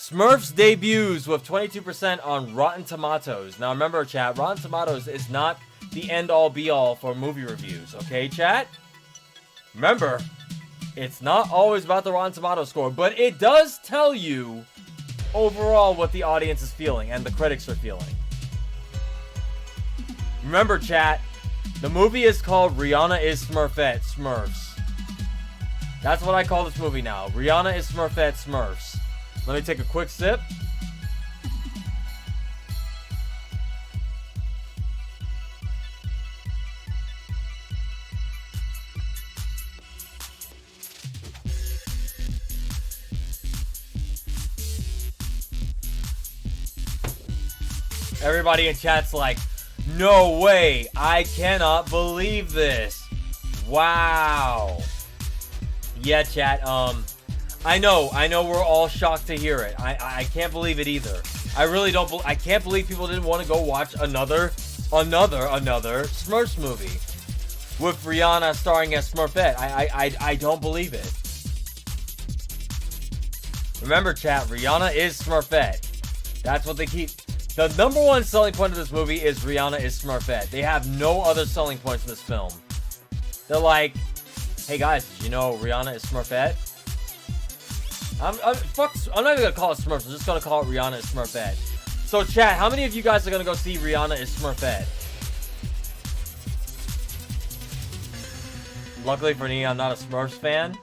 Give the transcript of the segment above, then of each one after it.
Smurfs debuts with 22% on Rotten Tomatoes. Now remember, chat, Rotten Tomatoes is not the end-all be-all for movie reviews, okay, chat? Remember, it's not always about the Rotten Tomatoes score, but it does tell you overall what the audience is feeling and the critics are feeling. Remember, chat, the movie is called Rihanna is Smurfette Smurfs. That's what I call this movie now. Rihanna is Smurfette Smurfs. Let me take a quick sip. Everybody in chat's like, no way, I cannot believe this. Wow. Yeah, chat, I know we're all shocked to hear it. I can't believe it either. I really don't, I can't believe people didn't want to go watch another Smurfs movie with Rihanna starring as Smurfette. I don't believe it. Remember, chat, Rihanna is Smurfette. That's what they keep. The number one selling point of this movie is Rihanna is Smurfette. They have no other selling points in this film. They're like, hey guys, did you know Rihanna is Smurfette? I'm not even gonna call it Smurfs. I'm just gonna call it Rihanna is Smurfette. So chat, how many of you guys are gonna go see Rihanna is Smurfette? Luckily for me, I'm not a Smurfs fan.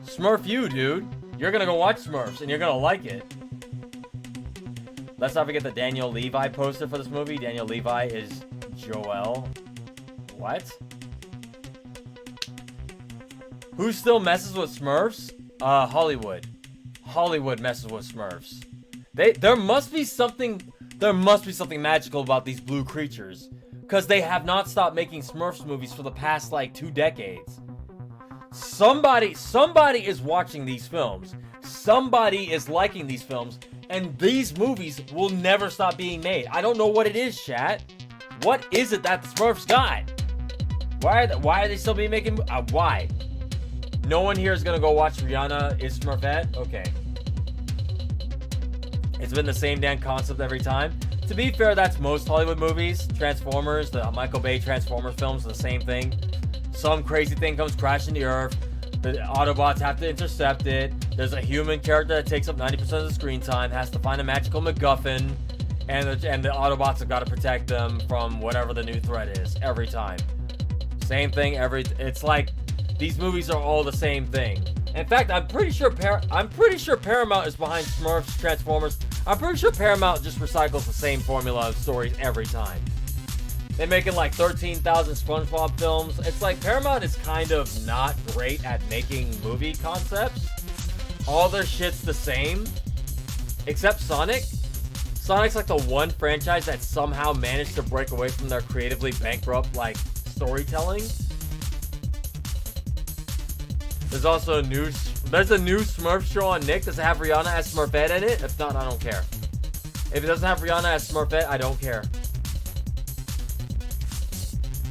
Smurf you, dude. You're gonna go watch Smurfs and you're gonna like it. Let's not forget the Daniel Levi poster for this movie. Daniel Levi is Joel. What? Who still messes with Smurfs? Hollywood. Hollywood messes with Smurfs. There must be something magical about these blue creatures, because they have not stopped making Smurfs movies for the past like 2 decades. Somebody is watching these films. Somebody is liking these films, and these movies will never stop being made. I don't know what it is, chat. What is it that the Smurfs got? Why are they still being making? Why? No one here is gonna go watch Rihanna is Smurfette? Okay. It's been the same damn concept every time. To be fair, that's most Hollywood movies. Transformers, the Michael Bay Transformers films, the same thing. Some crazy thing comes crashing the earth. The Autobots have to intercept it. There's a human character that takes up 90% of the screen time, has to find a magical MacGuffin, and the Autobots have got to protect them from whatever the new threat is every time. Same thing it's like these movies are all the same thing. In fact, I'm pretty sure Paramount is behind Smurfs, Transformers. I'm pretty sure Paramount just recycles the same formula of stories every time. They're making like 13,000 SpongeBob films. It's like Paramount is kind of not great at making movie concepts. All their shit's the same, except Sonic. Sonic's like the one franchise that somehow managed to break away from their creatively bankrupt like storytelling. There's also a new Smurf show on Nick. Does it have Rihanna as Smurfette in it? If not, I don't care. If it doesn't have Rihanna as Smurfette, I don't care.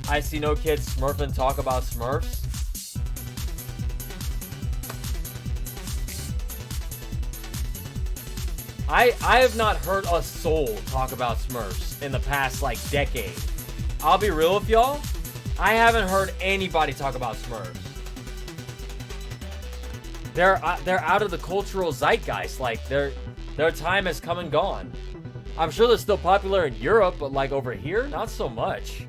I see no kids Smurfing talk about Smurfs. I have not heard a soul talk about Smurfs in the past like decade. I'll be real with y'all. I haven't heard anybody talk about Smurfs. They're out of the cultural zeitgeist. Like their time has come and gone. I'm sure they're still popular in Europe, but like over here, not so much.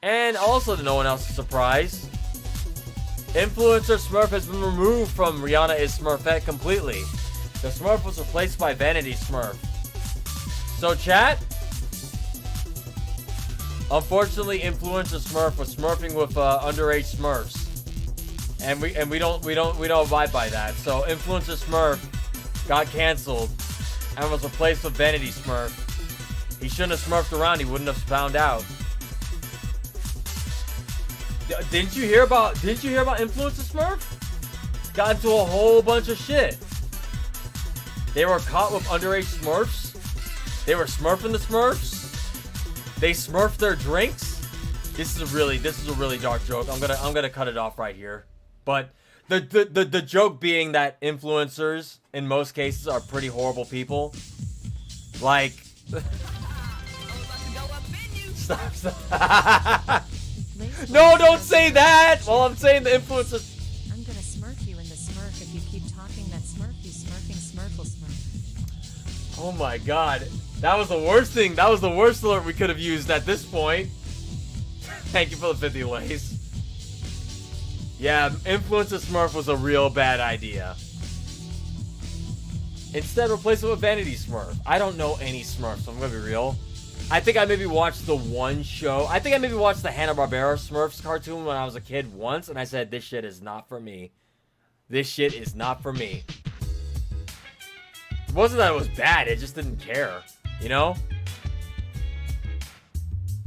And also, to no one else's surprise, influencer Smurf has been removed from Rihanna is Smurfette completely. The Smurf was replaced by Vanity Smurf. So chat, unfortunately, influencer Smurf was smurfing with underage Smurfs, and we don't abide by that. So influencer Smurf got canceled and was replaced with Vanity Smurf. He shouldn't have smurfed around. He wouldn't have found out. Didn't you hear about influencer Smurf? Got into a whole bunch of shit. They were caught with underage Smurfs. They were smurfing the Smurfs. They smurfed their drinks. This is a really dark joke. I'm gonna cut it off right here. But The joke being that influencers in most cases are pretty horrible people. Like, stop. No, don't say that. Well, I'm saying the influencers. I'm gonna smurf you in the smurf if you keep talking that smurf. You smurfing smurf will smurf. Oh my god, that was the worst thing. That was the worst alert we could have used at this point. Thank you for the 50 lays. Yeah, influencer smurf was a real bad idea. Instead, replace it with vanity smurf. I don't know any smurfs, so I'm gonna be real. I think I maybe watched the one show. I think I maybe watched the Hanna-Barbera Smurfs cartoon when I was a kid once, and I said, this shit is not for me. This shit is not for me. It wasn't that it was bad, it just didn't care. You know?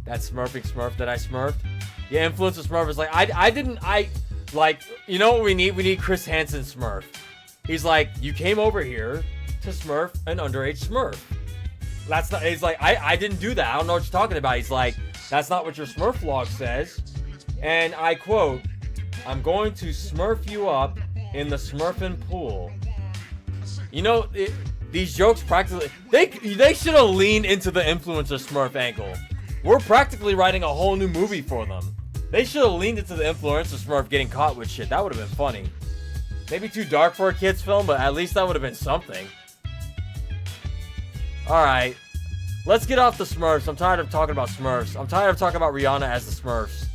That smurfing smurf that I smurfed. Yeah, influencer smurf is like, like, you know what we need? We need Chris Hansen smurf. He's like, you came over here to smurf an underage smurf. That's not, he's like, I didn't do that. I don't know what you're talking about. He's like, that's not what your smurf log says. And I quote, I'm going to smurf you up in the smurfing pool. You know, these jokes practically, they should have leaned into the influencer smurf angle. We're practically writing a whole new movie for them. They should have leaned into the influencer smurf getting caught with shit. That would have been funny. Maybe too dark for a kid's film, but at least that would have been something. Alright. Let's get off the Smurfs. I'm tired of talking about Smurfs. I'm tired of talking about Rihanna as the Smurfs.